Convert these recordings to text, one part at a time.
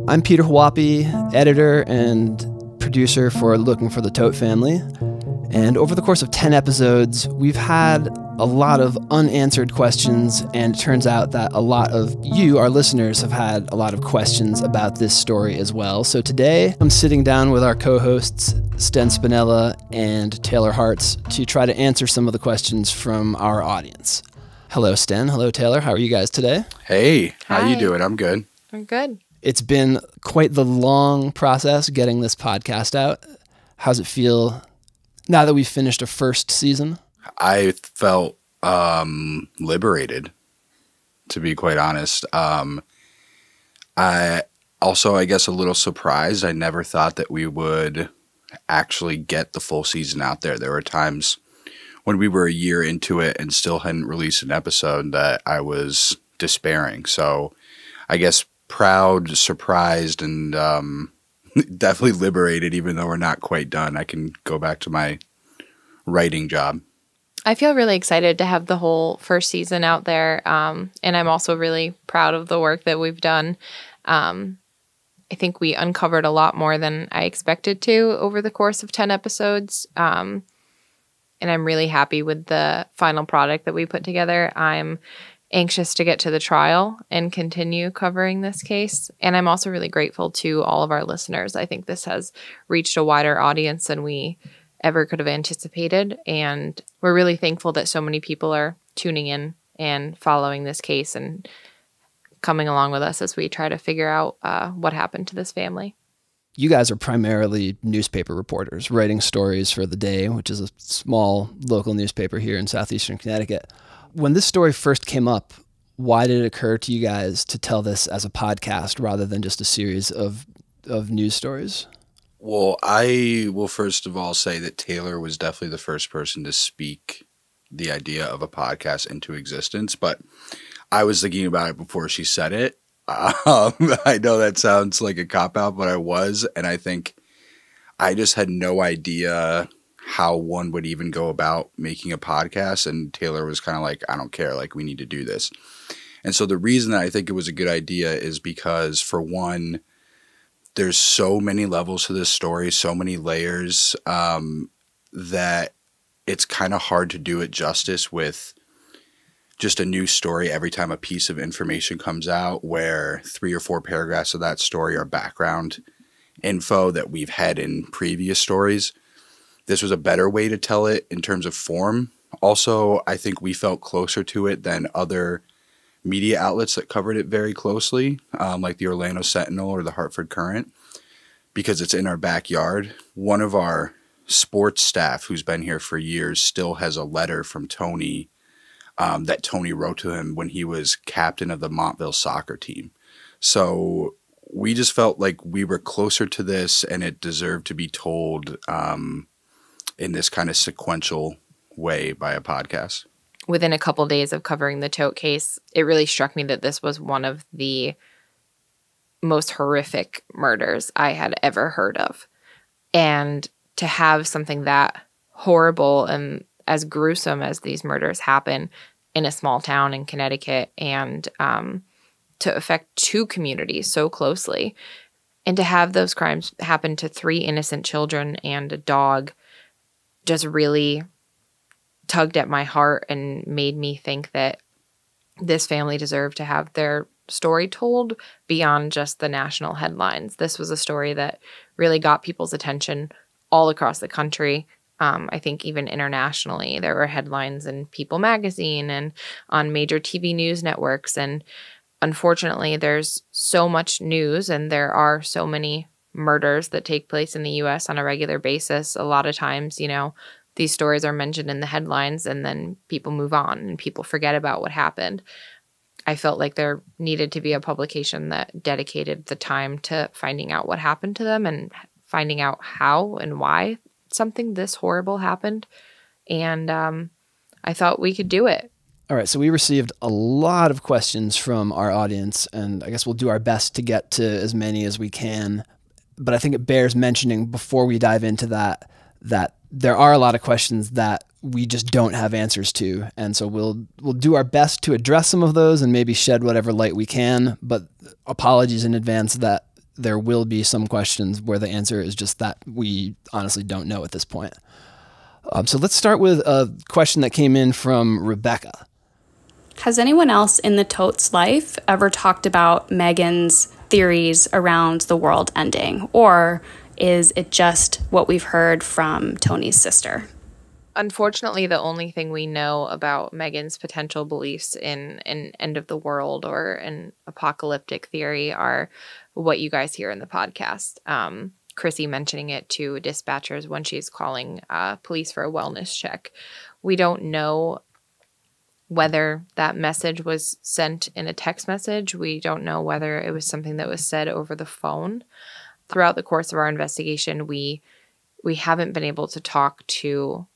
I'm Peter Huapi, editor and producer for Looking for the Todt Family. And over the course of 10 episodes, we've had a lot of unanswered questions, and it turns out that a lot of you, our listeners, have had a lot of questions about this story as well. So today, I'm sitting down with our co-hosts, Sten Spinella and Taylor Hartz, to try to answer some of the questions from our audience. Hello, Sten. Hello, Taylor. How are you guys today? Hey, how Hi. you doing? I'm good. I'm good. It's been quite the long process getting this podcast out. How's it feel now that we've finished a first season? I felt liberated, to be quite honest. I also, I guess, a little surprised. I never thought that we would actually get the full season out there. There were times when we were a year into it and still hadn't released an episode that I was despairing. So I guess proud, surprised, and definitely liberated, even though we're not quite done. I can go back to my writing job. I feel really excited to have the whole first season out there, and I'm also really proud of the work that we've done. I think we uncovered a lot more than I expected to over the course of 10 episodes, and I'm really happy with the final product that we put together. I'm anxious to get to the trial and continue covering this case, and I'm also really grateful to all of our listeners. I think this has reached a wider audience than we ever could have anticipated, and we're really thankful that so many people are tuning in and following this case and coming along with us as we try to figure out what happened to this family. You guys are primarily newspaper reporters, writing stories for The Day, which is a small local newspaper here in southeastern Connecticut. When this story first came up, why did it occur to you guys to tell this as a podcast rather than just a series of news stories? Well, I will first of all say that Taylor was definitely the first person to speak the idea of a podcast into existence, but I was thinking about it before she said it. I know that sounds like a cop-out, but I was, and I think I just had no idea how one would even go about making a podcast, and Taylor was kind of like, I don't care, like, we need to do this. And so the reason that I think it was a good idea is because, for one, there's so many levels to this story, so many layers, that it's kind of hard to do it justice with just a new story every time a piece of information comes out, where 3 or 4 paragraphs of that story are background info that we've had in previous stories. This was a better way to tell it in terms of form. Also, I think we felt closer to it than other media outlets that covered it very closely, like the Orlando Sentinel or the Hartford Courant, because it's in our backyard. One of our sports staff, who's been here for years, still has a letter from Tony that Tony wrote to him when he was captain of the Montville soccer team. So we just felt like we were closer to this, and it deserved to be told in this kind of sequential way by a podcast. Within a couple days of covering the Todt case, it really struck me that this was one of the most horrific murders I had ever heard of. And to have something that horrible and as gruesome as these murders happen in a small town in Connecticut, and to affect 2 communities so closely, and to have those crimes happen to 3 innocent children and a dog, just really tugged at my heart and made me think that this family deserved to have their story told beyond just the national headlines. This was a story that really got people's attention all across the country. I think even internationally, there were headlines in People magazine and on major TV news networks. And unfortunately, there's so much news, and there are so many murders that take place in the U.S. on a regular basis. A lot of times, these stories are mentioned in the headlines, and then people move on and people forget about what happened. I felt like there needed to be a publication that dedicated the time to finding out what happened to them and finding out how and why something this horrible happened. And I thought we could do it. All right, so we received a lot of questions from our audience, and I guess we'll do our best to get to as many as we can. But I think it bears mentioning before we dive into that there are a lot of questions that we just don't have answers to. And so we'll do our best to address some of those and maybe shed whatever light we can. But apologies in advance that there will be some questions where the answer is just that we honestly don't know at this point. So let's start with a question that came in from Rebecca. Has anyone else in the Todt's life ever talked about Megan's theories around the world ending, or is it just what we've heard from Tony's sister? Unfortunately, the only thing we know about Megan's potential beliefs in an end of the world or an apocalyptic theory are what you guys hear in the podcast. Chrissy mentioning it to dispatchers when she's calling police for a wellness check. We don't know whether that message was sent in a text message. We don't know whether it was something that was said over the phone. Throughout the course of our investigation, we haven't been able to talk to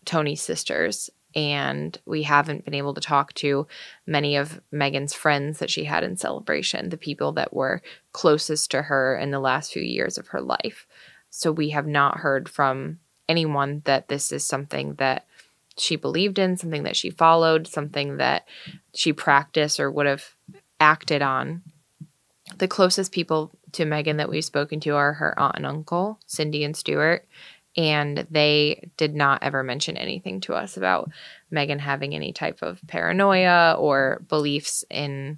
Tony's sisters, and we haven't been able to talk to many of Megan's friends that she had in Celebration, the people that were closest to her in the last few years of her life. So we have not heard from anyone that this is something that she believed in, something that she followed, something that she practiced or would have acted on. The closest people to Megan that we've spoken to are her aunt and uncle, Cindy and Stuart, and they did not ever mention anything to us about Megan having any type of paranoia or beliefs in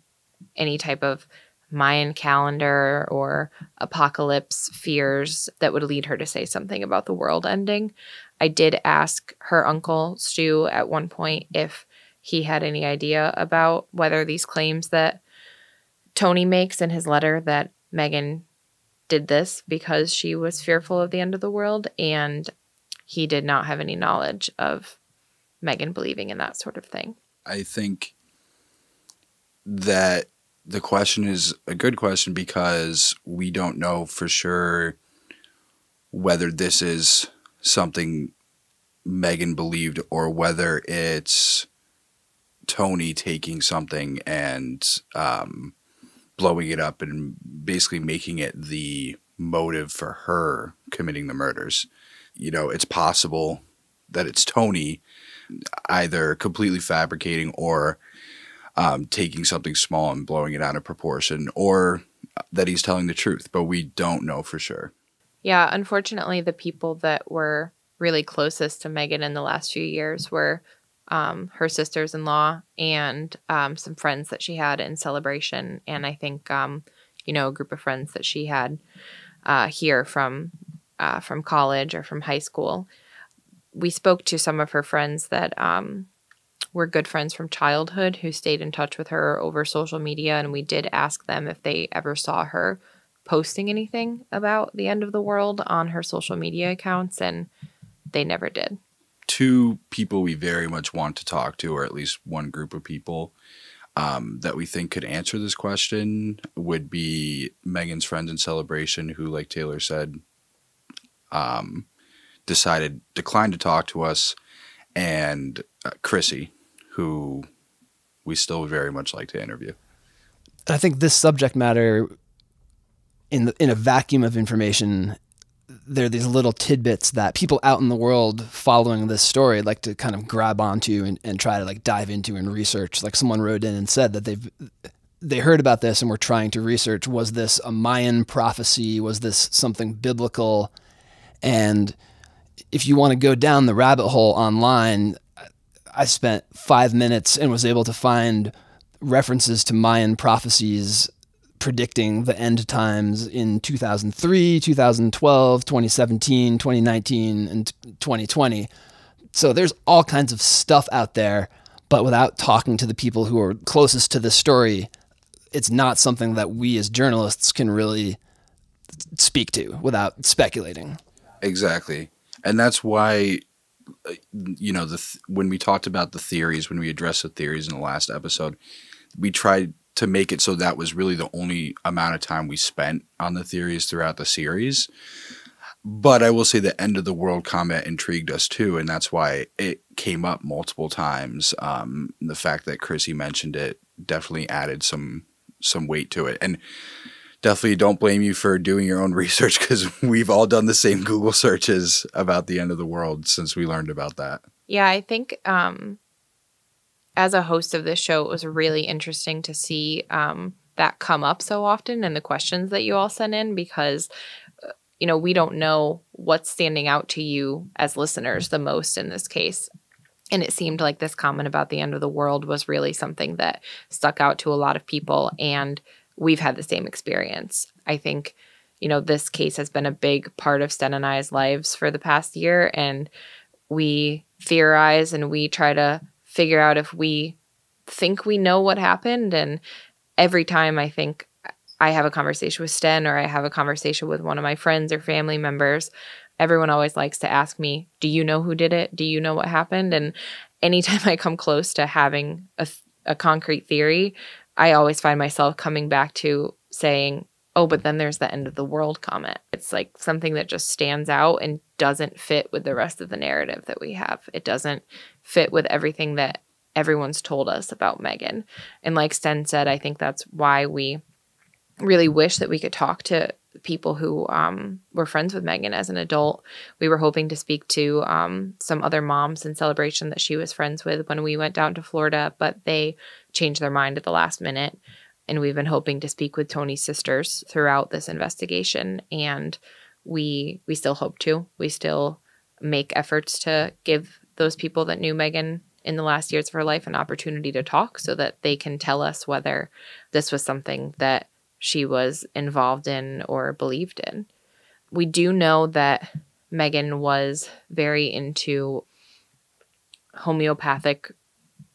any type of Mayan calendar or apocalypse fears that would lead her to say something about the world ending. I did ask her uncle, Stu, at one point if he had any idea about whether these claims that Tony makes in his letter that Megan did this because she was fearful of the end of the world, and he did not have any knowledge of Megan believing in that sort of thing. I think that the question is a good question because we don't know for sure whether this is something Megan believed or whether it's Tony taking something and blowing it up and basically making it the motive for her committing the murders. You know, it's possible that it's Tony either completely fabricating or taking something small and blowing it out of proportion, or that he's telling the truth, but we don't know for sure. Yeah, unfortunately, the people that were really closest to Megan in the last few years were her sisters-in-law and some friends that she had in Celebration. And I think, a group of friends that she had here from college or from high school. We spoke to some of her friends that were good friends from childhood who stayed in touch with her over social media. And we did ask them if they ever saw her posting anything about the end of the world on her social media accounts, and they never did. Two people we very much want to talk to, or at least one group of people that we think could answer this question, would be Megan's friends in Celebration who, like Taylor said, declined to talk to us, and Chrissy, who we still would very much like to interview. I think this subject matter, in a vacuum of information, there are these little tidbits that people out in the world following this story like to kind of grab onto and try to like dive into and research. Like someone wrote in and said that they heard about this and were trying to research, was this a Mayan prophecy? Was this something biblical? And if you want to go down the rabbit hole online, I spent 5 minutes and was able to find references to Mayan prophecies predicting the end times in 2003, 2012, 2017, 2019, and 2020. So there's all kinds of stuff out there, but without talking to the people who are closest to this story, it's not something that we as journalists can really speak to without speculating. Exactly. And that's why, when we talked about the theories, when we addressed the theories in the last episode, we tried to make it so that was really the only amount of time we spent on the theories throughout the series. But I will say the end of the world comment intrigued us too, and that's why it came up multiple times. The fact that Chrissy mentioned it definitely added some weight to it. And definitely don't blame you for doing your own research, because we've all done the same Google searches about the end of the world since we learned about that. Yeah, I think as a host of this show, it was really interesting to see that come up so often in the questions that you all sent in because, we don't know what's standing out to you as listeners the most in this case. And it seemed like this comment about the end of the world was really something that stuck out to a lot of people. And we've had the same experience. I think, this case has been a big part of Sten and I's lives for the past year. And we theorize and we try to figure out if we think we know what happened. And every time I think I have a conversation with Sten or I have a conversation with one of my friends or family members, everyone always likes to ask me, do you know who did it? Do you know what happened? And anytime I come close to having a concrete theory, I always find myself coming back to saying, oh, but then there's the end of the world comment. It's like something that just stands out and doesn't fit with the rest of the narrative that we have. It doesn't fit with everything that everyone's told us about Megan. And like Sten said, I think that's why we really wish that we could talk to people who were friends with Megan as an adult. We were hoping to speak to some other moms in Celebration that she was friends with when we went down to Florida, but they changed their mind at the last minute. And we've been hoping to speak with Tony's sisters throughout this investigation. And we still hope to. We still make efforts to give those people that knew Megan in the last years of her life an opportunity to talk so that they can tell us whether this was something that she was involved in or believed in. We do know that Megan was very into homeopathic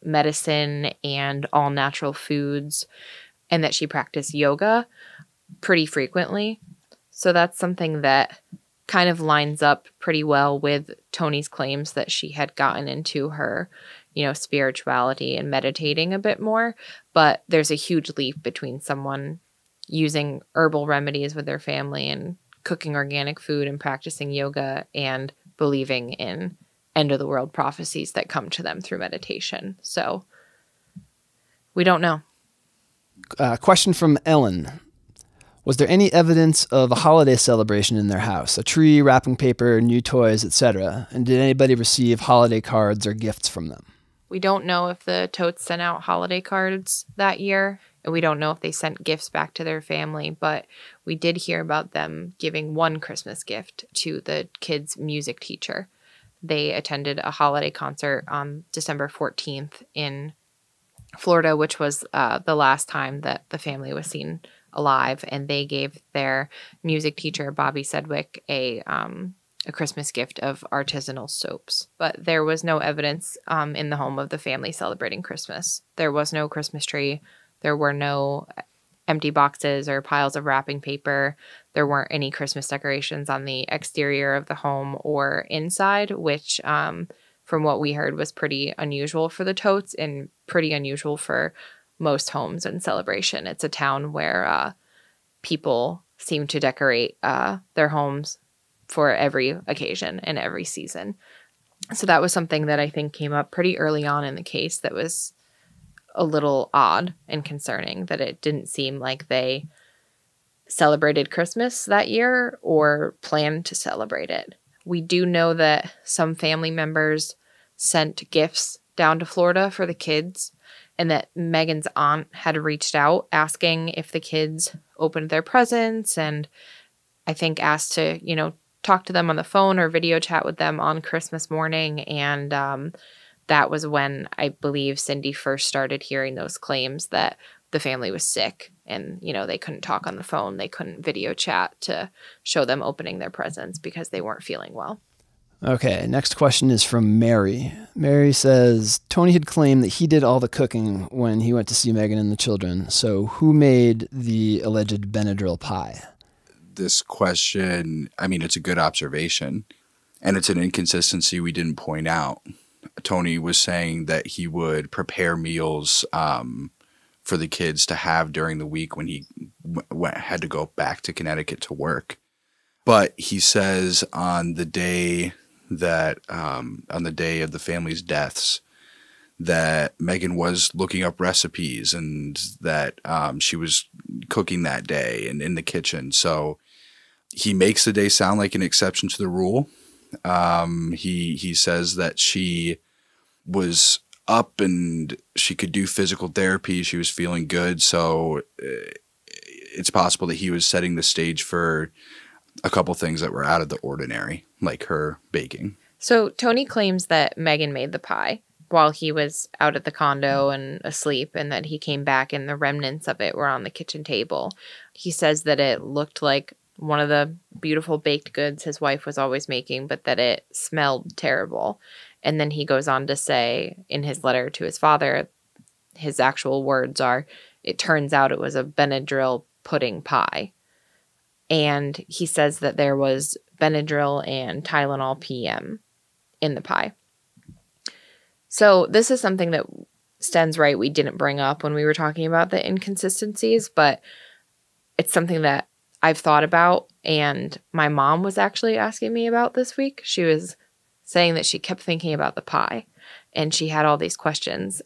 medicine and all natural foods, and that she practiced yoga pretty frequently. So that's something that kind of lines up pretty well with Tony's claims that she had gotten into her, spirituality and meditating a bit more. But there's a huge leap between someone using herbal remedies with their family and cooking organic food and practicing yoga and believing in end of the world prophecies that come to them through meditation. So we don't know. Question from Ellen. Was there any evidence of a holiday celebration in their house? A tree, wrapping paper, new toys, etc.? And did anybody receive holiday cards or gifts from them? We don't know if the Todts sent out holiday cards that year. And we don't know if they sent gifts back to their family, but we did hear about them giving one Christmas gift to the kids' music teacher. They attended a holiday concert on December 14th in Florida, which was the last time that the family was seen alive. And they gave their music teacher, Bobby Sedgwick, a Christmas gift of artisanal soaps. But there was no evidence in the home of the family celebrating Christmas. There was no Christmas tree. There were no empty boxes or piles of wrapping paper. There weren't any Christmas decorations on the exterior of the home or inside, which from what we heard was pretty unusual for the Todts and pretty unusual for most homes in Celebration. It's a town where people seem to decorate their homes for every occasion and every season. So that was something that I think came up pretty early on in the case that was a little odd and concerning, that it didn't seem like they celebrated Christmas that year or planned to celebrate it. We do know that some family members sent gifts down to Florida for the kids, and that Megan's aunt had reached out asking if the kids opened their presents, and I think asked to, talk to them on the phone or video chat with them on Christmas morning. And that was when I believe Cindy first started hearing those claims that the family was sick and, they couldn't talk on the phone. They couldn't video chat to show them opening their presents because they weren't feeling well. Okay, next question is from Mary. Mary says, Tony had claimed that he did all the cooking when he went to see Megan and the children. So who made the alleged Benadryl pie? This question, it's a good observation, and it's an inconsistency we didn't point out. Tony was saying that he would prepare meals for the kids to have during the week when he had to go back to Connecticut to work. But he says on the day of the family's deaths, that Megan was looking up recipes and that she was cooking that day and in the kitchen. So he makes the day sound like an exception to the rule. He says that she was up and she could do physical therapy. She was feeling good. So it's possible that he was setting the stage for a couple things that were out of the ordinary, like her baking. So Tony claims that Megan made the pie while he was out at the condo and asleep, and that he came back and the remnants of it were on the kitchen table. He says that it looked like one of the beautiful baked goods his wife was always making, but that it smelled terrible. And then he goes on to say in his letter to his father, his actual words are, "It turns out it was a Benadryl pudding pie." And he says that there was Benadryl and Tylenol PM in the pie. So this is something that Sten's right, we didn't bring up when we were talking about the inconsistencies, but it's something that I've thought about, and my mom was actually asking me about this week. She was saying that she kept thinking about the pie, and she had all these questions.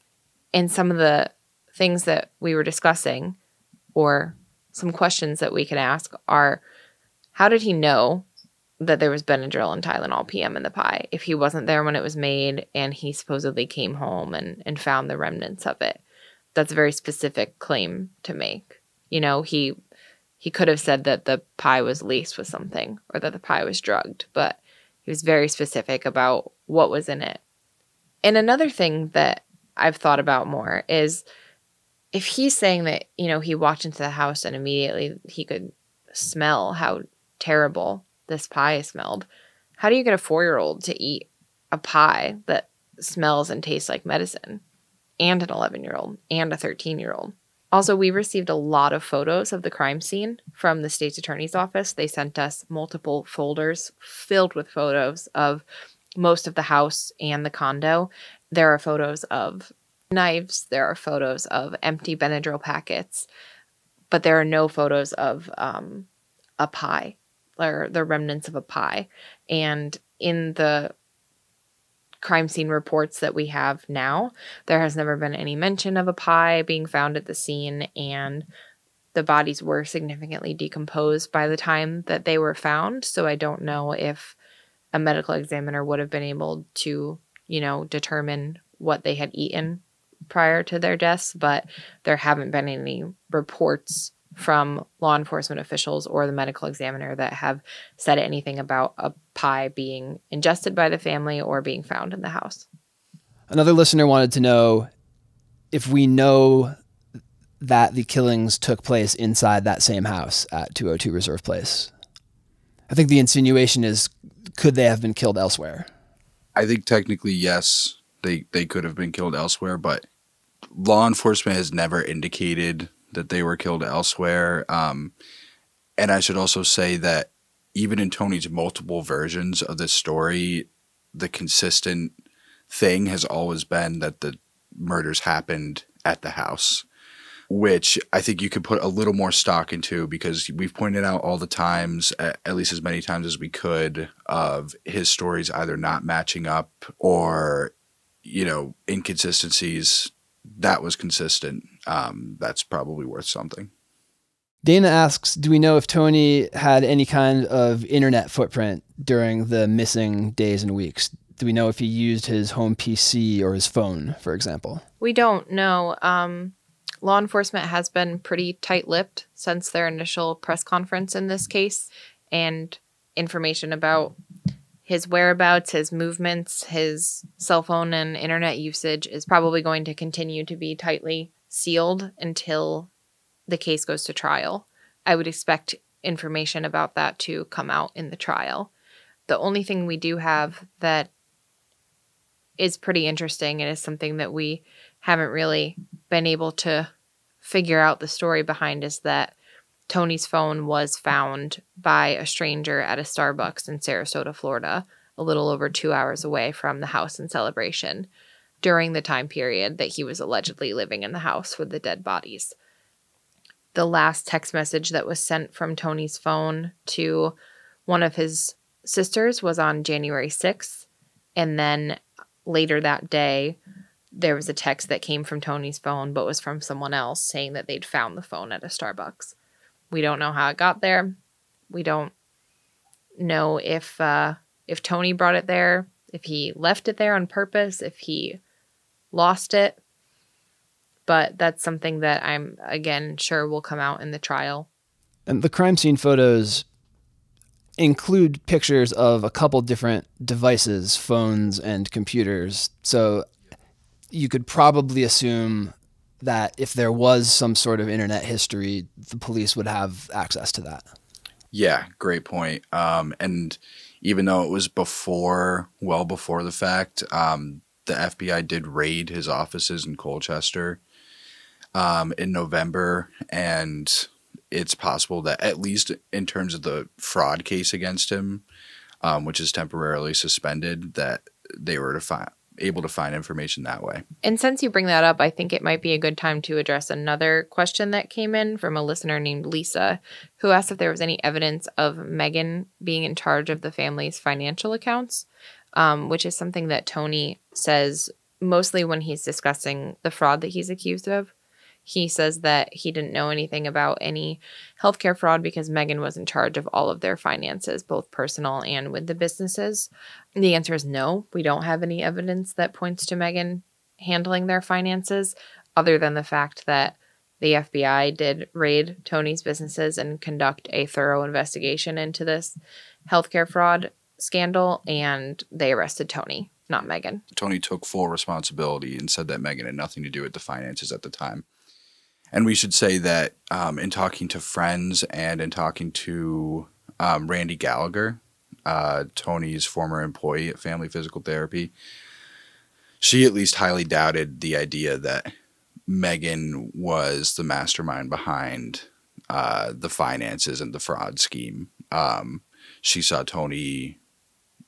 And some of the things that we were discussing, or some questions that we can ask, are, how did he know that there was Benadryl and Tylenol PM in the pie if he wasn't there when it was made and he supposedly came home and found the remnants of it? That's a very specific claim to make. You know, he could have said that the pie was laced with something or that the pie was drugged, but he was very specific about what was in it. And another thing that I've thought about more is, if he's saying that, you know, he walked into the house and immediately he could smell how terrible this pie smelled, how do you get a 4-year-old to eat a pie that smells and tastes like medicine, and an 11-year-old and a 13-year-old? Also, we received a lot of photos of the crime scene from the state's attorney's office. They sent us multiple folders filled with photos of most of the house and the condo. There are photos of knives. There are photos of empty Benadryl packets. But there are no photos of a pie, or the remnants of a pie. And in the crime scene reports that we have now, there has never been any mention of a pie being found at the scene, and the bodies were significantly decomposed by the time that they were found. So I don't know if a medical examiner would have been able to, you know, determine what they had eaten prior to their deaths, but there haven't been any reports from law enforcement officials or the medical examiner that have said anything about a pie being ingested by the family or being found in the house. Another listener wanted to know if we know that the killings took place inside that same house at 202 Reserve Place. I think the insinuation is, could they have been killed elsewhere? I think technically, yes, they could have been killed elsewhere, but law enforcement has never indicated that they were killed elsewhere. And I should also say that even in Tony's multiple versions of this story, the consistent thing has always been that the murders happened at the house, which I think you could put a little more stock into, because we've pointed out all the times, at least as many times as we could, of his stories either not matching up or, you know, inconsistencies. That was consistent. That's probably worth something. Dana asks, do we know if Tony had any kind of internet footprint during the missing days and weeks? Do we know if he used his home PC or his phone, for example? We don't know. Law enforcement has been pretty tight-lipped since their initial press conference in this case, and information about his whereabouts, his movements, his cell phone and internet usage is probably going to continue to be tightly sealed until the case goes to trial. I would expect information about that to come out in the trial. The only thing we do have that is pretty interesting, and is something that we haven't really been able to figure out the story behind, is that Tony's phone was found by a stranger at a Starbucks in Sarasota, Florida, a little over 2 hours away from the house in Celebration, during the time period that he was allegedly living in the house with the dead bodies. The last text message that was sent from Tony's phone to one of his sisters was on January 6th, and then later that day, there was a text that came from Tony's phone but was from someone else saying that they'd found the phone at a Starbucks. We don't know how it got there. We don't know if Tony brought it there, if he left it there on purpose, if he lost it. But that's something that I'm, again, sure will come out in the trial. And the crime scene photos include pictures of a couple different devices, phones and computers. So you could probably assume that if there was some sort of internet history, the police would have access to that. Yeah, great point. And even though it was well before the fact, the FBI did raid his offices in Colchester in November, and it's possible that, at least in terms of the fraud case against him, which is temporarily suspended, that they were able to find information that way. And since you bring that up, I think it might be a good time to address another question that came in from a listener named Lisa, who asked if there was any evidence of Megan being in charge of the family's financial accounts, which is something that Tony says mostly when he's discussing the fraud that he's accused of. He says that he didn't know anything about any healthcare fraud because Megan was in charge of all of their finances, both personal and with the businesses. And the answer is no. We don't have any evidence that points to Megan handling their finances, other than the fact that the FBI did raid Tony's businesses and conduct a thorough investigation into this healthcare fraud scandal, and they arrested Tony, not Megan. Tony took full responsibility and said that Megan had nothing to do with the finances at the time. And we should say that in talking to friends and in talking to Randy Gallagher, Tony's former employee at Family Physical Therapy, she at least highly doubted the idea that Megan was the mastermind behind the finances and the fraud scheme. She saw Tony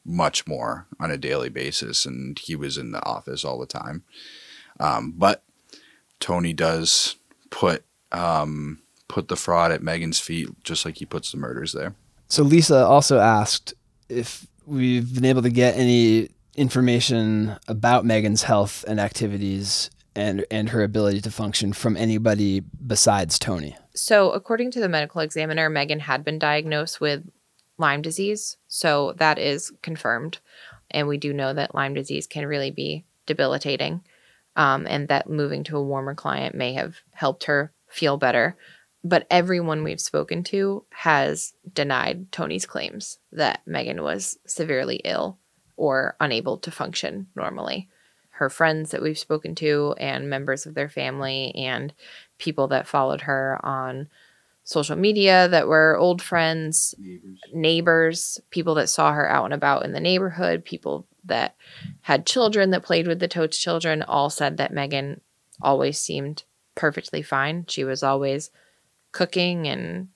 much more on a daily basis, and he was in the office all the time. But Tony does put the fraud at Megan's feet, just like he puts the murders there. So Lisa also asked if we've been able to get any information about Megan's health and activities and her ability to function from anybody besides Tony. So according to the medical examiner, Megan had been diagnosed with Lyme disease. So that is confirmed. And we do know that Lyme disease can really be debilitating. And that moving to a warmer climate may have helped her feel better. But everyone we've spoken to has denied Tony's claims that Megan was severely ill or unable to function normally. Her friends that we've spoken to and members of their family and people that followed her on social media that were old friends, neighbors, people that saw her out and about in the neighborhood, people that had children that played with the Todt's children, all said that Megan always seemed perfectly fine. She was always cooking and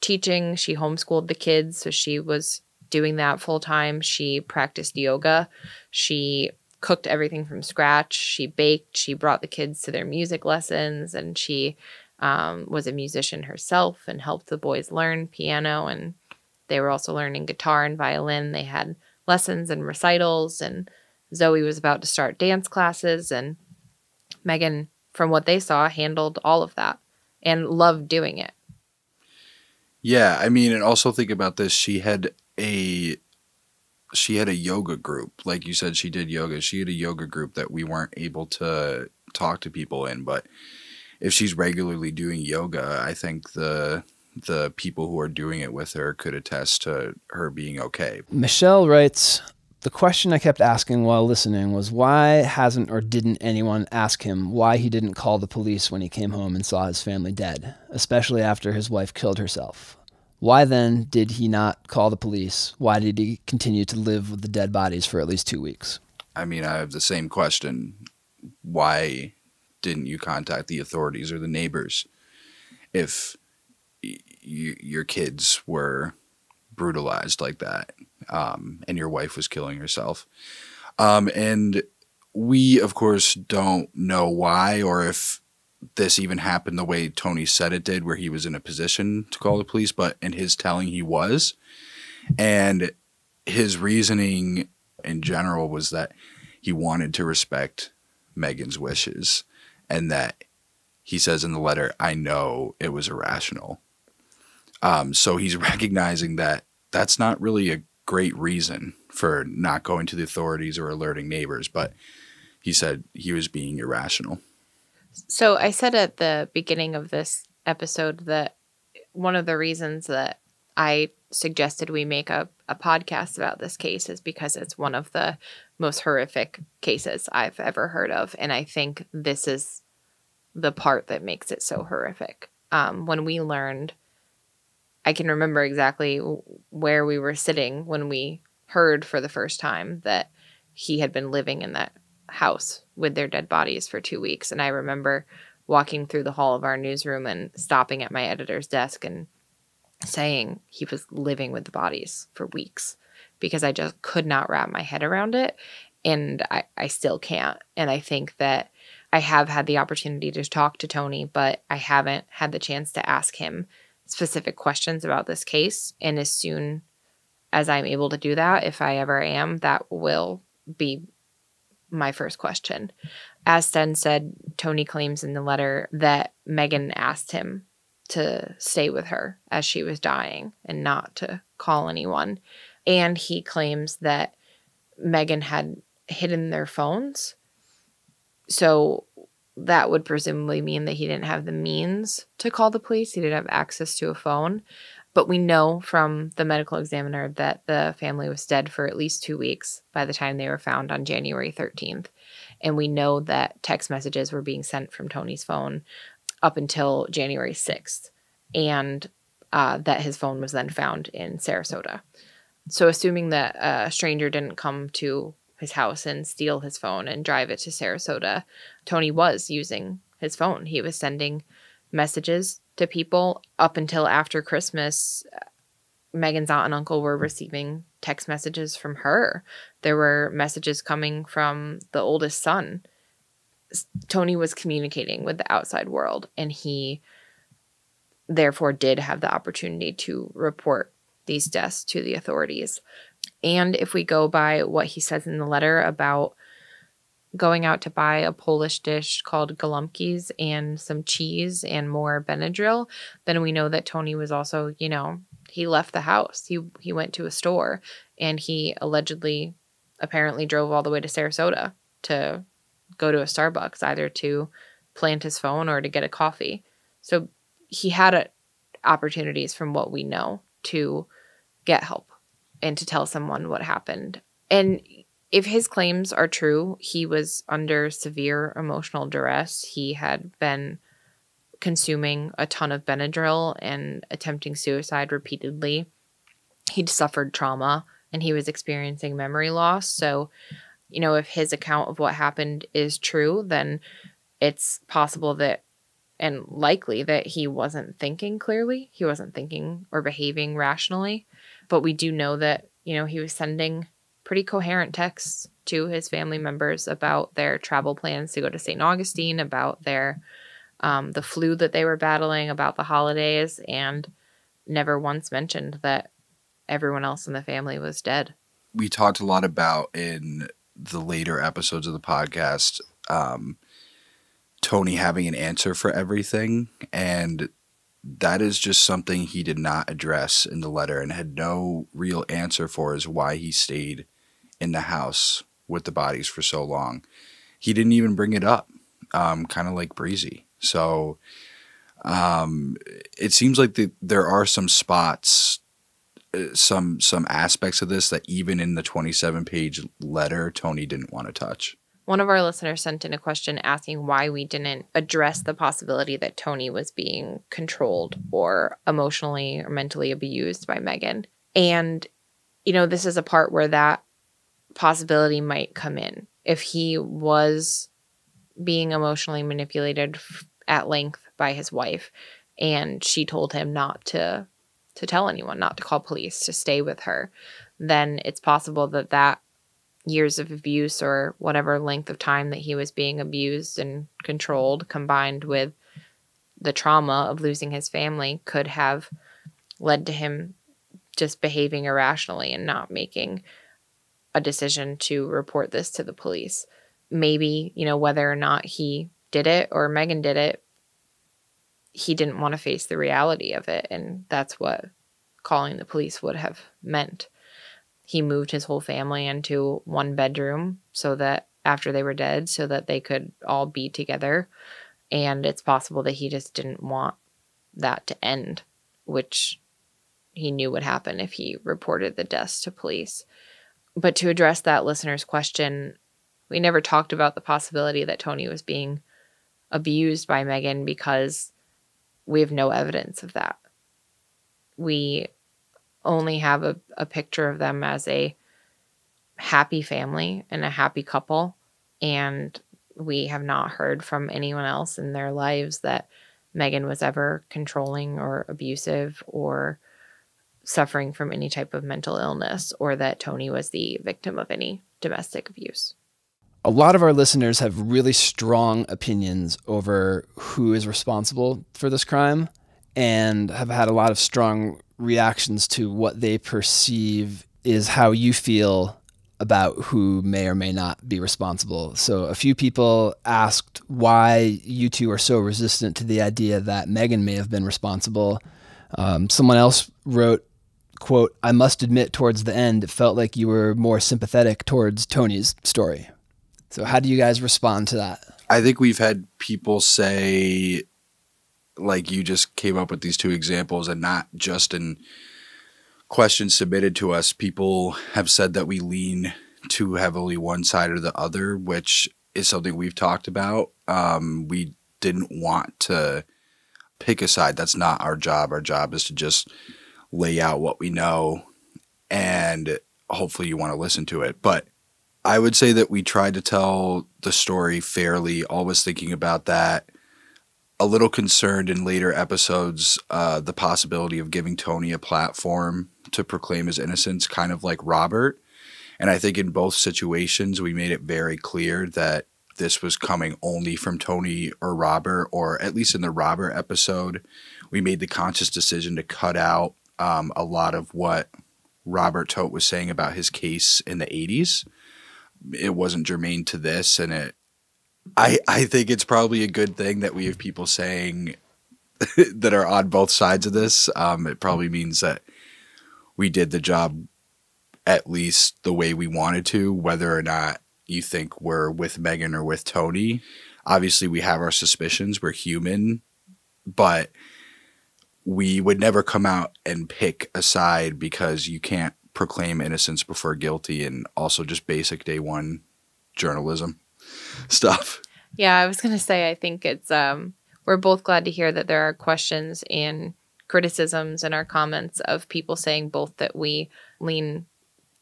teaching. She homeschooled the kids, so she was doing that full time. She practiced yoga. She cooked everything from scratch. She baked. She brought the kids to their music lessons, and she was a musician herself and helped the boys learn piano, and they were also learning guitar and violin. They had lessons and recitals, and Zoe was about to start dance classes, and Megan, from what they saw, handled all of that and loved doing it. Yeah, I mean, and also think about this. She had a yoga group. Like you said, she did yoga. She had a yoga group that we weren't able to talk to people in, but if she's regularly doing yoga, I think the people who are doing it with her could attest to her being okay. Michelle writes, the question I kept asking while listening was why hasn't or didn't anyone ask him why he didn't call the police when he came home and saw his family dead, especially after his wife killed herself? Why then did he not call the police? Why did he continue to live with the dead bodies for at least 2 weeks? I mean, I have the same question. Why didn't you contact the authorities or the neighbors if your kids were brutalized like that, and your wife was killing herself? And we, of course, don't know why or if this even happened the way Tony said it did, where he was in a position to call the police, but in his telling he was. And his reasoning in general was that he wanted to respect Megan's wishes, and that he says in the letter, I know it was irrational. So he's recognizing that that's not really a great reason for not going to the authorities or alerting neighbors, but he said he was being irrational. So I said at the beginning of this episode that one of the reasons that I suggested we make a podcast about this case is because it's one of the most horrific cases I've ever heard of. And I think this is the part that makes it so horrific. When we learned, I can remember exactly where we were sitting when we heard for the first time that he had been living in that house with their dead bodies for 2 weeks. And I remember walking through the hall of our newsroom and stopping at my editor's desk and saying he was living with the bodies for weeks, because I just could not wrap my head around it. And I still can't. And I think that I have had the opportunity to talk to Tony, but I haven't had the chance to ask him specific questions about this case. And as soon as I'm able to do that, if I ever am, that will be my first question. As Sten said, Tony claims in the letter that Megan asked him to stay with her as she was dying and not to call anyone. And he claims that Megan had hidden their phones. So that would presumably mean that he didn't have the means to call the police. He didn't have access to a phone. But we know from the medical examiner that the family was dead for at least 2 weeks by the time they were found on January 13th. And we know that text messages were being sent from Tony's phone up until January 6th, and that his phone was then found in Sarasota. So assuming that a stranger didn't come to his house and steal his phone and drive it to Sarasota, Tony was using his phone. He was sending messages to people. Up until after Christmas, Megan's aunt and uncle were receiving text messages from her. There were messages coming from the oldest son. Tony was communicating with the outside world, and he therefore did have the opportunity to report these deaths to the authorities. And if we go by what he says in the letter about going out to buy a Polish dish called Golumkis and some cheese and more Benadryl, then we know that Tony was also, he left the house. He went to a store, and he apparently drove all the way to Sarasota to go to a Starbucks, either to plant his phone or to get a coffee. So he had opportunities, from what we know, to get help and to tell someone what happened. And if his claims are true, he was under severe emotional duress. He had been consuming a ton of Benadryl and attempting suicide repeatedly. He'd suffered trauma, and he was experiencing memory loss. So, if his account of what happened is true, then it's possible that, and likely, that he wasn't thinking clearly. He wasn't thinking or behaving rationally. But we do know that, he was sending pretty coherent texts to his family members about their travel plans to go to St. Augustine, about their the flu that they were battling, about the holidays, and never once mentioned that everyone else in the family was dead. We talked a lot about, in the later episodes of the podcast, Tony having an answer for everything, and that is just something he did not address in the letter and had no real answer for, is why he stayed in the house with the bodies for so long. He didn't even bring it up, kind of like Breezy. So it seems like there are some spots, some aspects of this that even in the 27-page letter, Tony didn't want to touch. One of our listeners sent in a question asking why we didn't address the possibility that Tony was being controlled or emotionally or mentally abused by Megan. And, this is a part where that possibility might come in. If he was being emotionally manipulated at length by his wife, and she told him not to tell anyone, not to call police, to stay with her, then it's possible that years of abuse, or whatever length of time that he was being abused and controlled, combined with the trauma of losing his family, could have led to him just behaving irrationally and not making a decision to report this to the police. Maybe, whether or not he did it or Megan did it, he didn't want to face the reality of it, and that's what calling the police would have meant. He moved his whole family into one bedroom so that after they were dead so that they could all be together. And it's possible that he just didn't want that to end, which he knew would happen if he reported the deaths to police. But to address that listener's question, we never talked about the possibility that Tony was being abused by Megan because we have no evidence of that. We only have a picture of them as a happy family and a happy couple, and we have not heard from anyone else in their lives that Megan was ever controlling or abusive or suffering from any type of mental illness, or that Tony was the victim of any domestic abuse. A lot of our listeners have really strong opinions over who is responsible for this crime and have had a lot of strong reactions to what they perceive is how you feel about who may or may not be responsible. So a few people asked why you two are so resistant to the idea that Megan may have been responsible. Someone else wrote, quote, "I must admit towards the end, it felt like you were more sympathetic towards Tony's story." So how do you guys respond to that? I think we've had people say, like you just came up with these two examples, and not just in questions submitted to us. People have said that we lean too heavily one side or the other, which is something we've talked about. We didn't want to pick a side. That's not our job. Our job is to just lay out what we know, and hopefully you want to listen to it. But I would say that we tried to tell the story fairly, always thinking about that. A little concerned in later episodes, the possibility of giving Tony a platform to proclaim his innocence, kind of like Robert. And I think in both situations, we made it very clear that this was coming only from Tony or Robert, or at least in the Robert episode, we made the conscious decision to cut out a lot of what Robert Todt was saying about his case in the 80s. It wasn't germane to this, and I think it's probably a good thing that we have people saying that are on both sides of this. It probably means that we did the job at least the way we wanted to, whether or not you think we're with Megan or with Tony. Obviously, we have our suspicions. We're human, but we would never come out and pick a side, because you can't proclaim innocence before guilty, and also just basic day one journalism stuff. Yeah, I was going to say, I think it's, we're both glad to hear that there are questions and criticisms in our comments of people saying both that we lean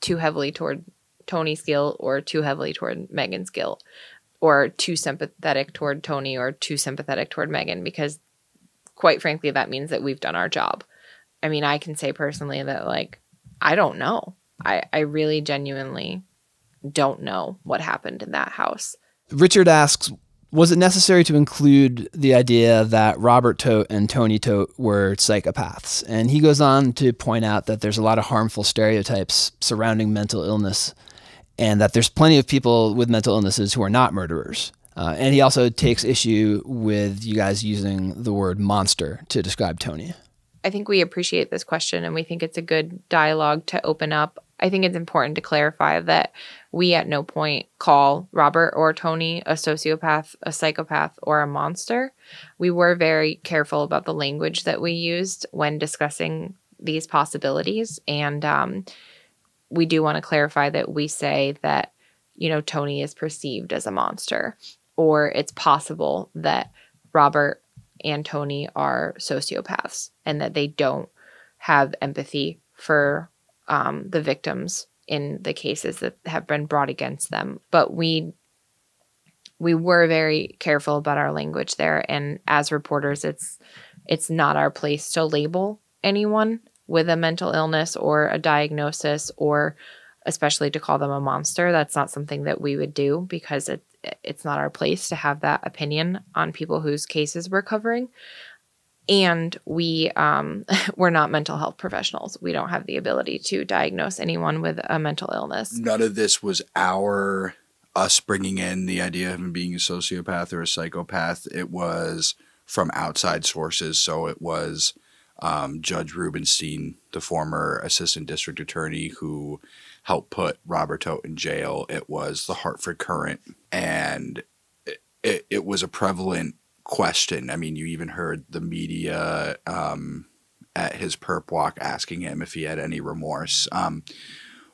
too heavily toward Tony's guilt or too heavily toward Megan's guilt, or too sympathetic toward Tony or too sympathetic toward Megan, because quite frankly, that means that we've done our job. I mean, I can say personally that, like, I don't know. I really genuinely don't know what happened in that house. Richard asks, was it necessary to include the idea that Robert Todt and Tony Todt were psychopaths? And he goes on to point out that there's a lot of harmful stereotypes surrounding mental illness, and that there's plenty of people with mental illnesses who are not murderers. And he also takes issue with you guys using the word monster to describe Tony. I think we appreciate this question, and we think it's a good dialogue to open up. I think it's important to clarify that we at no point call Robert or Tony a sociopath, a psychopath, or a monster. We were very careful about the language that we used when discussing these possibilities. And we do want to clarify that we say that, you know, Tony is perceived as a monster, or it's possible that Robert and Tony are sociopaths and that they don't have empathy for the victims in the cases that have been brought against them. But we were very careful about our language there. And as reporters, it's not our place to label anyone with a mental illness or a diagnosis, or especially to call them a monster. That's not something that we would do, because it's not our place to have that opinion on people whose cases we're covering. And we're not mental health professionals. We don't have the ability to diagnose anyone with a mental illness. None of this was us bringing in the idea of him being a sociopath or a psychopath. It was from outside sources. So it was Judge Rubenstein, the former assistant district attorney who helped put Robert Todt in jail. It was the Hartford Courant, and it was a prevalent question. I mean, you even heard the media at his perp walk asking him if he had any remorse.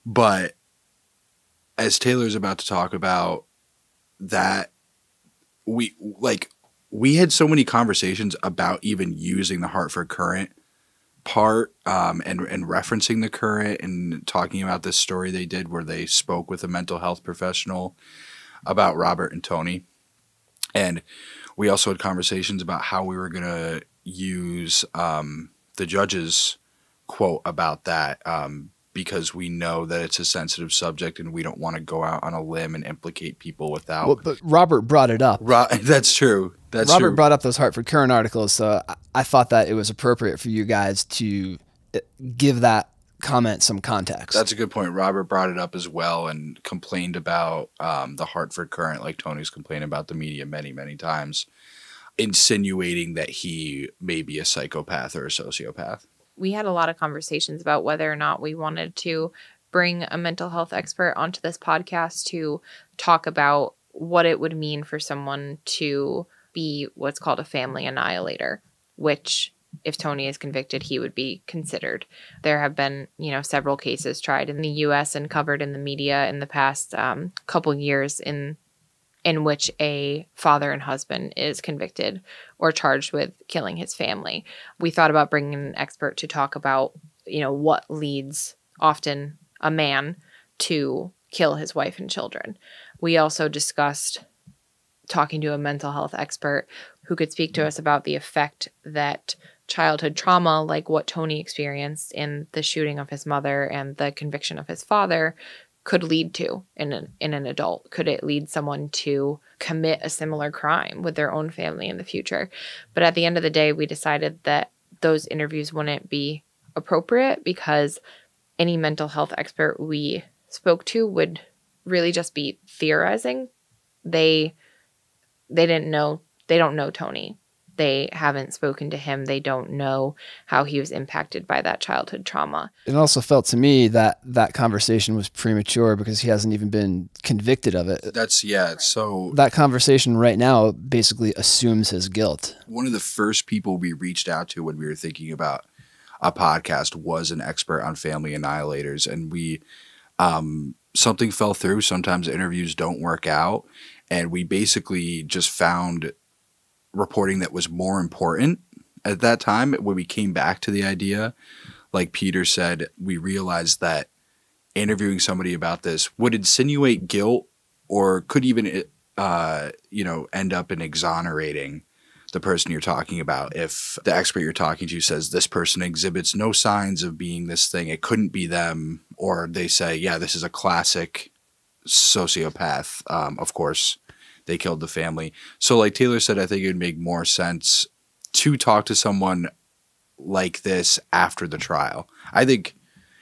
But as Taylor's about to talk about, that we had so many conversations about even using the Hartford Courant part and referencing the Courant and talking about this story they did where they spoke with a mental health professional about Robert and Tony. And we also had conversations about how we were going to use the judge's quote about that because we know that it's a sensitive subject and we don't want to go out on a limb and implicate people without. Well, but Robert brought it up. That's true. Robert brought up those Hartford Courant articles, so I thought that it was appropriate for you guys to give that comment some context. That's a good point. Robert brought it up as well and complained about the Hartford Courant, like Tony's complained about the media many, many times, insinuating that he may be a psychopath or a sociopath. We had a lot of conversations about whether or not we wanted to bring a mental health expert onto this podcast to talk about what it would mean for someone to be what's called a family annihilator, which if Tony is convicted, he would be considered. There have been, several cases tried in the U.S. and covered in the media in the past couple years in which a father and husband is convicted or charged with killing his family. We thought about bringing an expert to talk about, what leads often a man to kill his wife and children. We also discussed talking to a mental health expert who could speak to us about the effect that childhood trauma, like what Tony experienced in the shooting of his mother and the conviction of his father, could lead to in an adult. Could it lead someone to commit a similar crime with their own family in the future? But at the end of the day, we decided that those interviews wouldn't be appropriate because any mental health expert we spoke to would really just be theorizing. They don't know Tony. They haven't spoken to him. They don't know how he was impacted by that childhood trauma. It also felt to me that that conversation was premature because he hasn't even been convicted of it. So that conversation right now basically assumes his guilt. One of the first people we reached out to when we were thinking about a podcast was an expert on family annihilators. And we, something fell through. Sometimes interviews don't work out. And we basically just found reporting that was more important at that time. When we came back to the idea, like Peter said, we realized that interviewing somebody about this would insinuate guilt or could even, end up in exonerating the person you're talking about. If the expert you're talking to says this person exhibits no signs of being this thing, it couldn't be them, or they say, yeah, this is a classic sociopath. Of course, they killed the family. So like Taylor said, I think it would make more sense to talk to someone like this after the trial. I think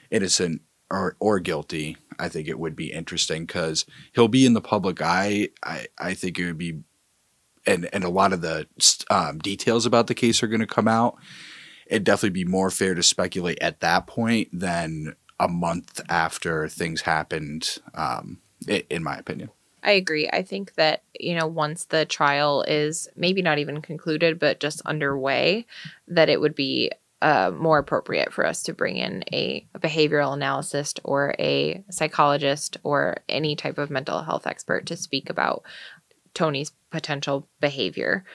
innocent or guilty, I think it would be interesting because he'll be in the public eye. I think it would be, and a lot of the details about the case are going to come out. It'd definitely be more fair to speculate at that point than a month after things happened, in my opinion. I agree. I think that, once the trial is maybe not even concluded, but just underway, that it would be more appropriate for us to bring in a behavioral analyst or a psychologist or any type of mental health expert to speak about Tony's potential behavior.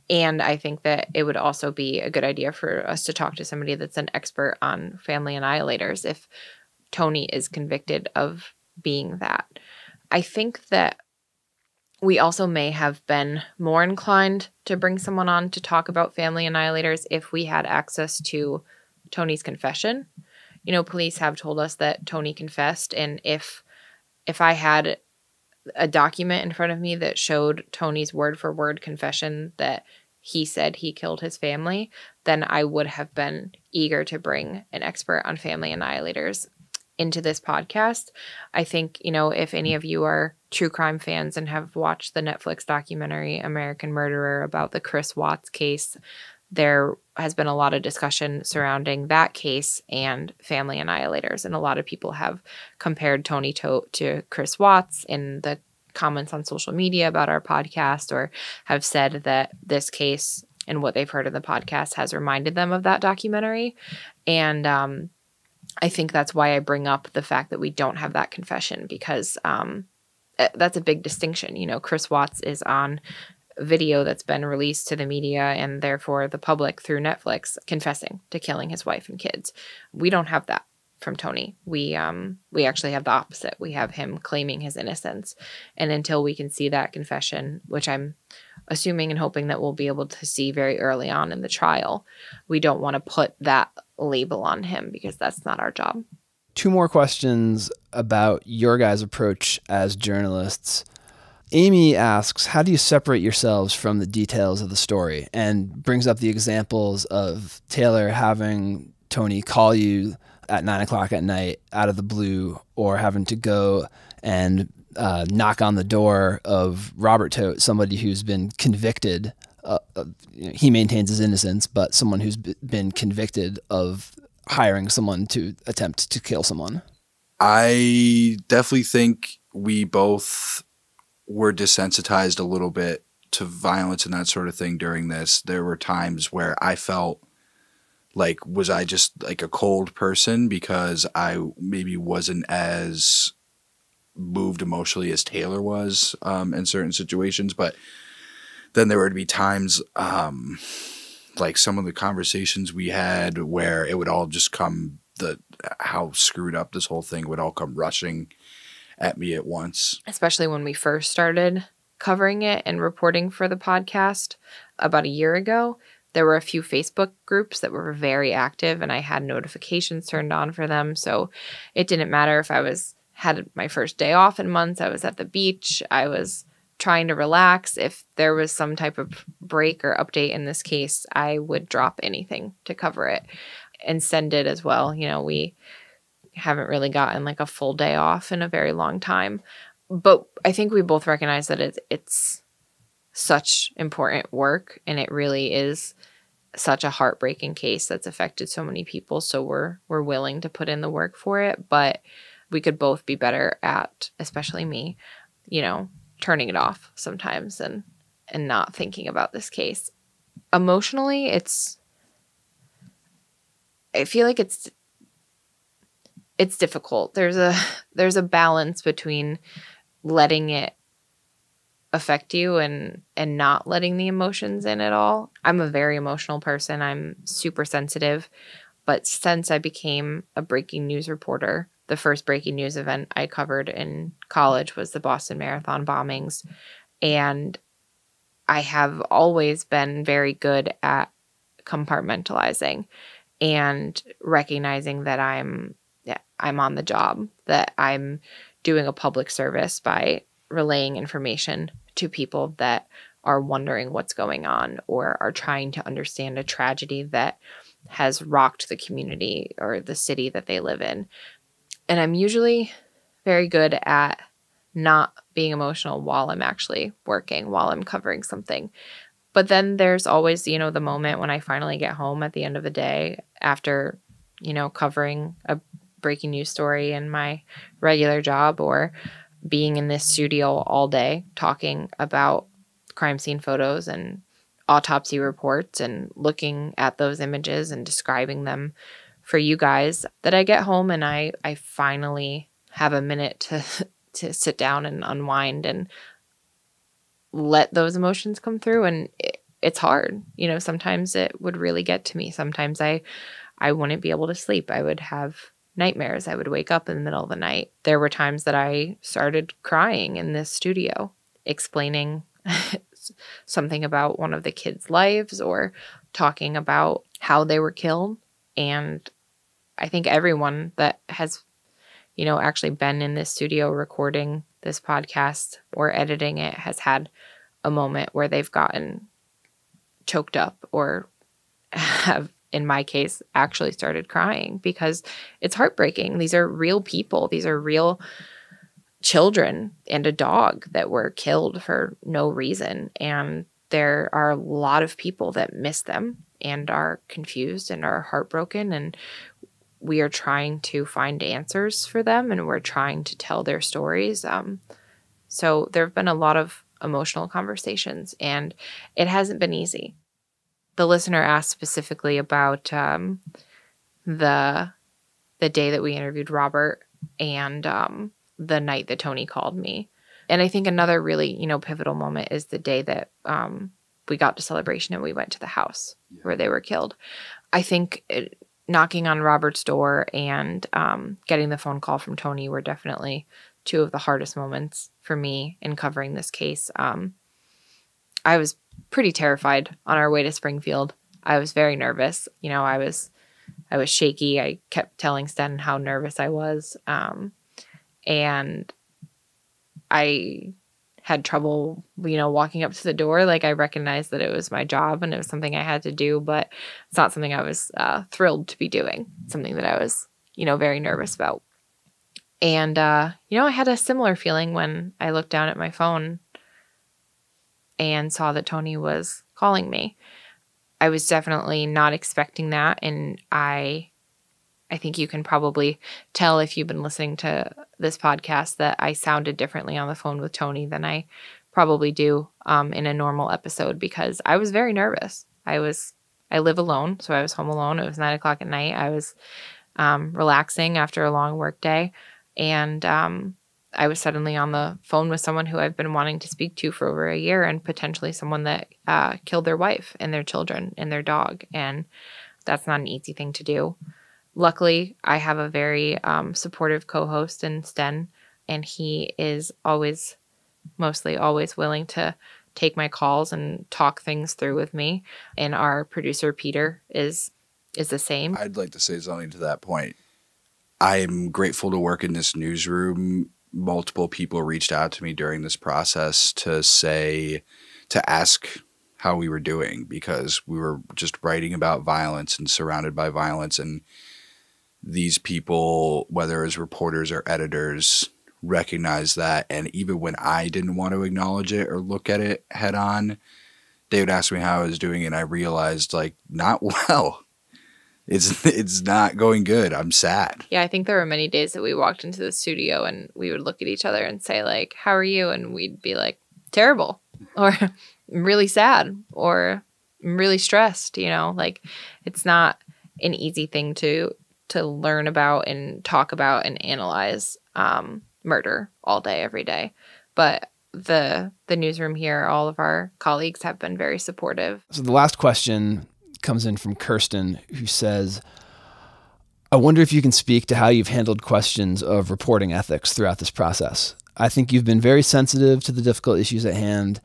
And I think that it would also be a good idea for us to talk to somebody that's an expert on family annihilators if Tony is convicted of being that. I think that we also may have been more inclined to bring someone on to talk about family annihilators if we had access to Tony's confession. Police have told us that Tony confessed, and if I had a document in front of me that showed Tony's word-for-word confession that he said he killed his family, then I would have been eager to bring an expert on family annihilators into this podcast. I think, if any of you are true crime fans and have watched the Netflix documentary American Murderer about the Chris Watts case, there has been a lot of discussion surrounding that case and Family Annihilators. And a lot of people have compared Tony Todt to Chris Watts in the comments on social media about our podcast, or have said that this case and what they've heard in the podcast has reminded them of that documentary. And I think that's why I bring up the fact that we don't have that confession, because that's a big distinction. You know, Chris Watts is on video that's been released to the media and therefore the public through Netflix, confessing to killing his wife and kids. We don't have that from Tony. We actually have the opposite. We have him claiming his innocence. And until we can see that confession, which I'm assuming and hoping that we'll be able to see very early on in the trial, we don't want to put that label on him, because that's not our job. 2 more questions about your guys' approach as journalists. Amy asks, how do you separate yourselves from the details of the story? And brings up the examples of Taylor having Tony call you at 9 o'clock at night out of the blue, or having to go and knock on the door of Robert Todt, somebody who's been convicted. He maintains his innocence, but someone who's been convicted of hiring someone to attempt to kill someone. I definitely think we both were desensitized a little bit to violence and that sort of thing during this. There were times where I felt like, was I just like a cold person because I maybe wasn't as moved emotionally as Taylor was in certain situations. But then there would be times like some of the conversations we had where it would all just come, how screwed up this whole thing would all come rushing at me at once. Especially when we first started covering it and reporting for the podcast about a year ago, there were a few Facebook groups that were very active, and I had notifications turned on for them. So it didn't matter if I had my first day off in months, I was at the beach, I was trying to relax. If there was some type of break or update in this case, I would drop anything to cover it and send it as well. You know, we haven't really gotten like a full day off in a very long time. But I think we both recognize that it's such important work, and it really is such a heartbreaking case that's affected so many people. So we're willing to put in the work for it, but we could both be better at, especially me, you know, turning it off sometimes and not thinking about this case. Emotionally, I feel like it's difficult. There's a balance between letting it affect you and not letting the emotions in at all. I'm a very emotional person. I'm super sensitive. But since I became a breaking news reporter, the first breaking news event I covered in college was the Boston Marathon bombings. And I have always been very good at compartmentalizing and recognizing that I'm on the job, that I'm doing a public service by relaying information to people that are wondering what's going on or are trying to understand a tragedy that has rocked the community or the city that they live in. And I'm usually very good at not being emotional while I'm actually working, while I'm covering something. But then there's always, you know, the moment when I finally get home at the end of the day after, you know, covering a breaking news story in my regular job, or being in this studio all day talking about crime scene photos and autopsy reports and looking at those images and describing them for you guys, that I get home and I finally have a minute to sit down and unwind and let those emotions come through. And it's hard. You know, sometimes it would really get to me. Sometimes I wouldn't be able to sleep. I would have nightmares. I would wake up in the middle of the night. There were times that I started crying in this studio, explaining something about one of the kids' lives or talking about how they were killed. And I think everyone that has, you know, actually been in this studio recording this podcast or editing it has had a moment where they've gotten choked up or have, in my case, actually started crying, because it's heartbreaking. These are real people. These are real children and a dog that were killed for no reason. And there are a lot of people that miss them. and are confused and are heartbroken, and we are trying to find answers for them, and we're trying to tell their stories. So there have been a lot of emotional conversations, and it hasn't been easy. The listener asked specifically about the day that we interviewed Robert and the night that Tony called me. And I think another really, pivotal moment is the day that we got to Celebration and we went to the house where they were killed. I think knocking on Robert's door and getting the phone call from Tony were definitely two of the hardest moments for me in covering this case. I was pretty terrified on our way to Springfield. I was very nervous. I was shaky. I kept telling Sten how nervous I was. And I had trouble, walking up to the door. Like, I recognized that it was my job and it was something I had to do, but it's not something I was thrilled to be doing. It's something that I was, very nervous about. And, I had a similar feeling when I looked down at my phone and saw that Tony was calling me. I was definitely not expecting that. And I think you can probably tell if you've been listening to this podcast that I sounded differently on the phone with Tony than I probably do in a normal episode, because I was very nervous. I live alone, so I was home alone. It was 9 o'clock at night. I was relaxing after a long work day. And I was suddenly on the phone with someone who I've been wanting to speak to for over a year, and potentially someone that killed their wife and their children and their dog. And that's not an easy thing to do. Luckily, I have a very supportive co-host in Sten, and he is mostly always willing to take my calls and talk things through with me. And our producer, Peter, is the same. I'd like to say something to that point. I'm grateful to work in this newsroom. Multiple people reached out to me during this process to ask how we were doing, because we were just writing about violence and surrounded by violence. And these people, whether as reporters or editors, recognized that. And even when I didn't want to acknowledge it or look at it head on, they would ask me how I was doing. And I realized, not well. It's not going good. I'm sad. Yeah, I think there were many days that we walked into the studio and we would look at each other and say, how are you? And we'd be like, terrible, or really sad, or really stressed. It's not an easy thing to learn about and talk about and analyze murder all day, every day. But the newsroom here, all of our colleagues have been very supportive. So the last question comes in from Kirsten, who says, I wonder if you can speak to how you've handled questions of reporting ethics throughout this process. I think you've been very sensitive to the difficult issues at hand,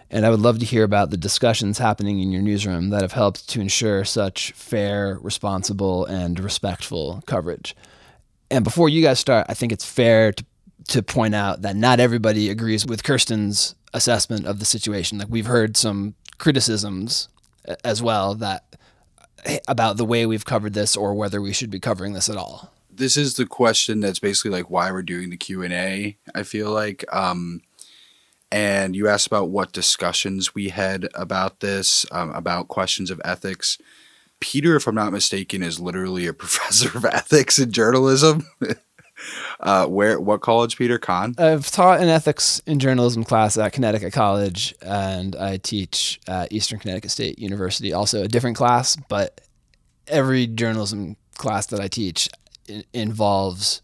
and I would love to hear about the discussions happening in your newsroom that have helped to ensure such fair, responsible, and respectful coverage. And before you guys start, I think it's fair to point out that not everybody agrees with Kirsten's assessment of the situation. We've heard some criticisms as well about the way we've covered this, or whether we should be covering this at all. This is the question that's basically why we're doing the Q&A, I feel like. And you asked about what discussions we had about this, about questions of ethics. Peter, if I'm not mistaken, is literally a professor of ethics in journalism. What college, Peter? Con? I've taught an ethics in journalism class at Connecticut College, and I teach at Eastern Connecticut State University, also a different class, but every journalism class that I teach involves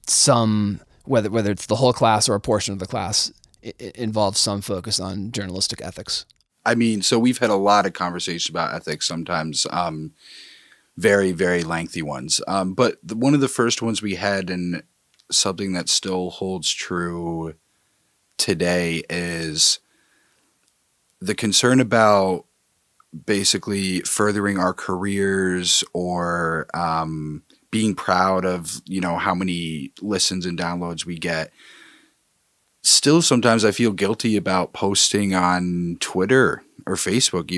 some, whether it's the whole class or a portion of the class, it involves some focus on journalistic ethics. So we've had a lot of conversations about ethics, sometimes very, very lengthy ones. But one of the first ones we had, and something that still holds true today, is the concern about basically furthering our careers, or being proud of, how many listens and downloads we get. Still, sometimes I feel guilty about posting on Twitter or Facebook,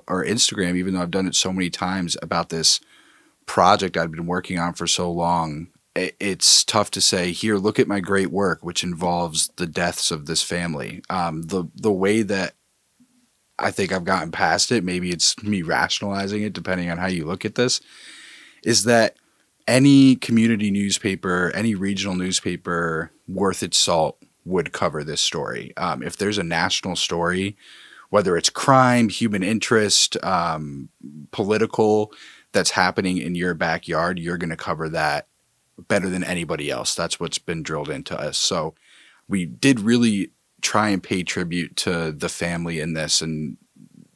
or Instagram, even though I've done it so many times, about this project I've been working on for so long. It's tough to say, here, look at my great work, which involves the deaths of this family. The way that I think I've gotten past it. Maybe it's me rationalizing it, depending on how you look at this, is that any community newspaper, any regional newspaper worth its salt would cover this story. If there's a national story, whether it's crime, human interest, political, that's happening in your backyard, you're going to cover that better than anybody else. That's what's been drilled into us. So we did really try and pay tribute to the family in this and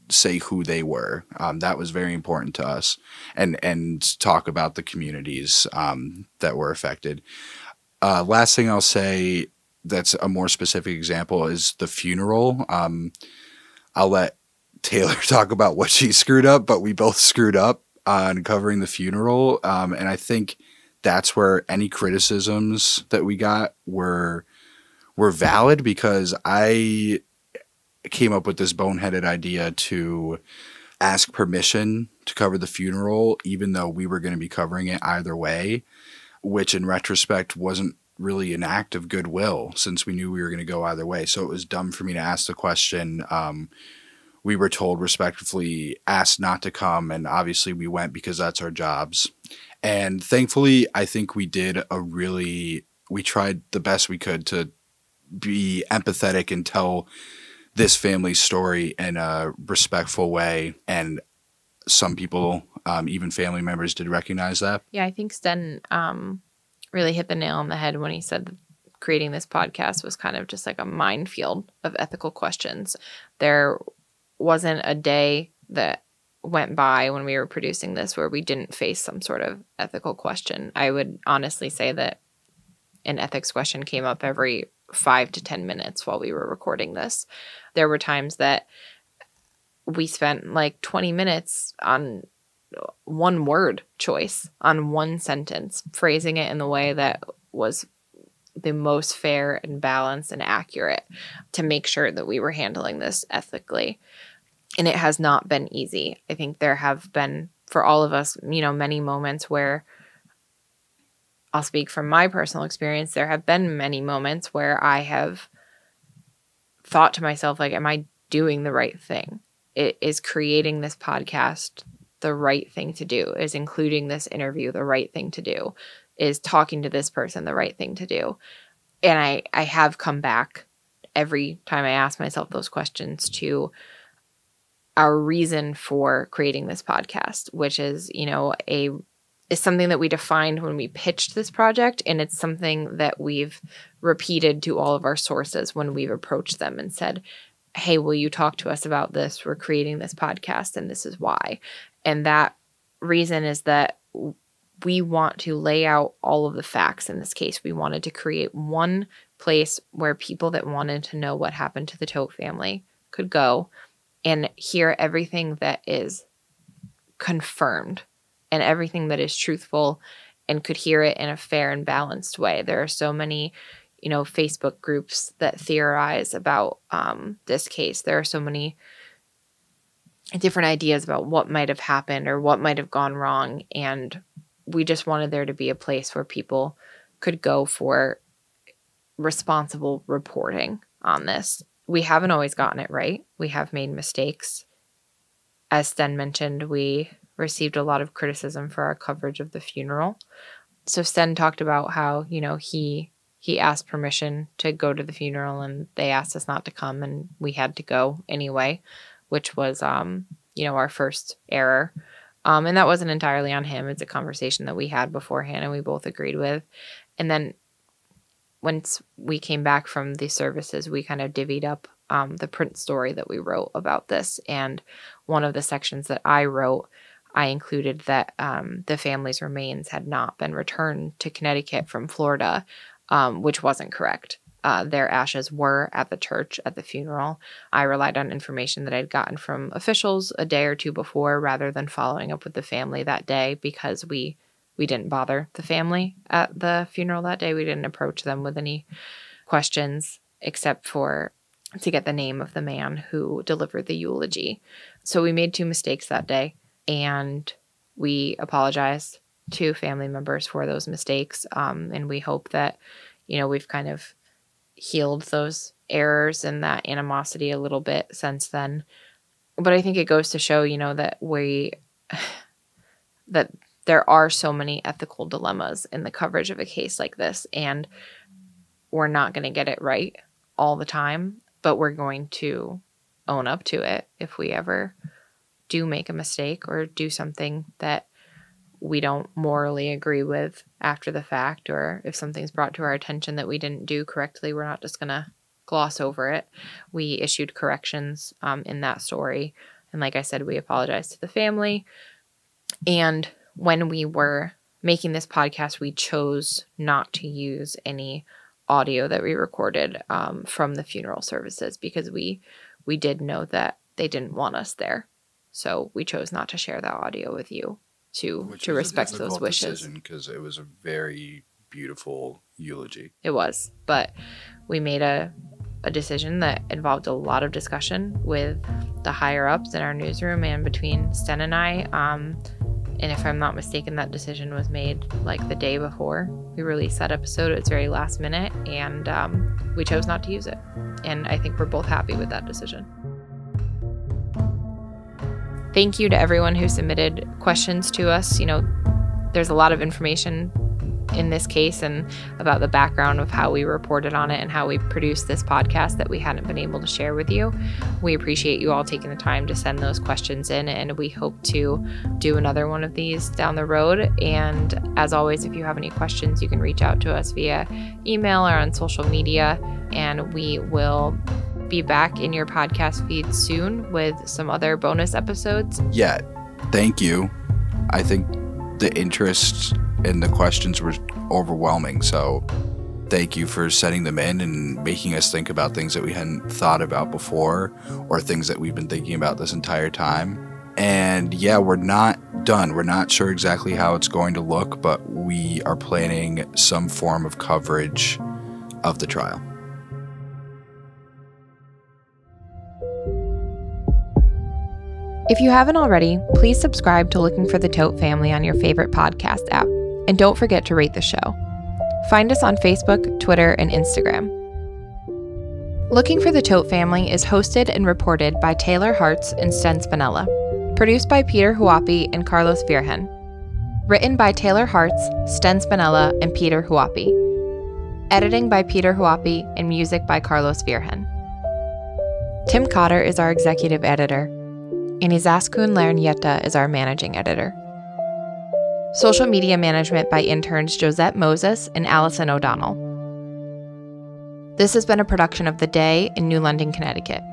say who they were. That was very important to us, and talk about the communities that were affected. Last thing I'll say that's a more specific example is the funeral. I'll let Taylor talk about what she screwed up, but we both screwed up on covering the funeral. And I think that's where any criticisms that we got were valid, because I came up with this boneheaded idea to ask permission to cover the funeral, even though we were going to be covering it either way, which in retrospect wasn't really an act of goodwill, since we knew we were going to go either way. So it was dumb for me to ask the question. We were told respectfully, asked not to come, and obviously we went because that's our jobs. And thankfully, I think we tried the best we could to be empathetic and tell this family's story in a respectful way. And some people, even family members, did recognize that. Yeah, I think Sten really hit the nail on the head when he said that creating this podcast was kind of just like a minefield of ethical questions. There wasn't a day that went by when we were producing this where we didn't face some sort of ethical question. I would honestly say that an ethics question came up every 5 to 10 minutes while we were recording this. There were times that we spent like 20 minutes on one word choice, on one sentence, phrasing it in the way that was the most fair and balanced and accurate to make sure that we were handling this ethically. And it has not been easy. I think there have been, for all of us, many moments where, I'll speak from my personal experience, there have been many moments where I have thought to myself, like, am I doing the right thing? Is creating this podcast the right thing to do? Is including this interview the right thing to do? Is talking to this person the right thing to do? And I have come back every time I ask myself those questions to our reason for creating this podcast, which is, is something that we defined when we pitched this project. And it's something that we've repeated to all of our sources when we've approached them and said, hey, will you talk to us about this? We're creating this podcast and this is why. And that reason is that we want to lay out all of the facts in this case. We wanted to create one place where people that wanted to know what happened to the Todt family could go and hear everything that is confirmed and everything that is truthful, and could hear it in a fair and balanced way. There are so many, Facebook groups that theorize about this case. There are so many different ideas about what might have happened or what might have gone wrong. And we just wanted there to be a place where people could go for responsible reporting on this. We haven't always gotten it right. We have made mistakes. As Sten mentioned, we received a lot of criticism for our coverage of the funeral. So Sten talked about how, he asked permission to go to the funeral and they asked us not to come and we had to go anyway, which was, our first error. And that wasn't entirely on him. It's a conversation that we had beforehand and we both agreed with. And then once we came back from the services, we kind of divvied up the print story that we wrote about this. And one of the sections that I wrote, I included that the family's remains had not been returned to Connecticut from Florida, which wasn't correct. Their ashes were at the church at the funeral. I relied on information that I'd gotten from officials a day or two before rather than following up with the family that day, because we didn't bother the family at the funeral that day. We didn't approach them with any questions except for to get the name of the man who delivered the eulogy. So we made 2 mistakes that day, and we apologized to family members for those mistakes. And we hope that, we've kind of healed those errors and that animosity a little bit since then. But I think it goes to show, that that there are so many ethical dilemmas in the coverage of a case like this, and we're not going to get it right all the time, but we're going to own up to it if we ever do make a mistake or do something that we don't morally agree with after the fact, or if something's brought to our attention that we didn't do correctly, we're not just going to gloss over it. We issued corrections in that story. And like I said, we apologized to the family. And when we were making this podcast, we chose not to use any audio that we recorded from the funeral services, because we did know that they didn't want us there. So we chose not to share that audio with you to respect those wishes. Because it was a very beautiful eulogy. It was, but we made a decision that involved a lot of discussion with the higher ups in our newsroom and between Sten and I. And if I'm not mistaken, that decision was made like the day before we released that episode. It was very last minute, and we chose not to use it. And I think we're both happy with that decision. Thank you to everyone who submitted questions to us. There's a lot of information in this case and about the background of how we reported on it and how we produced this podcast that we hadn't been able to share with you. We appreciate you all taking the time to send those questions in, and we hope to do another one of these down the road. And as always, if you have any questions, you can reach out to us via email or on social media, and we will be back in your podcast feed soon with some other bonus episodes. Yeah, thank you. I think the interest and the questions were overwhelming, so thank you for sending them in and making us think about things that we hadn't thought about before, or things that we've been thinking about this entire time. And yeah, we're not done. We're not sure exactly how it's going to look, but we are planning some form of coverage of the trial. If you haven't already, please subscribe to Looking for the Todt Family on your favorite podcast app. And don't forget to rate the show. Find us on Facebook, Twitter, and Instagram. Looking for the Todt Family is hosted and reported by Taylor Hartz and Sten Spinella. Produced by Peter Huapi and Carlos Virgen. Written by Taylor Hartz, Sten Spinella, and Peter Huapi. Editing by Peter Huapi and music by Carlos Virgen. Tim Cotter is our executive editor, and Izaskun Larnieta is our managing editor. Social media management by interns Josette Moses and Allison O'Donnell. This has been a production of The Day in New London, Connecticut.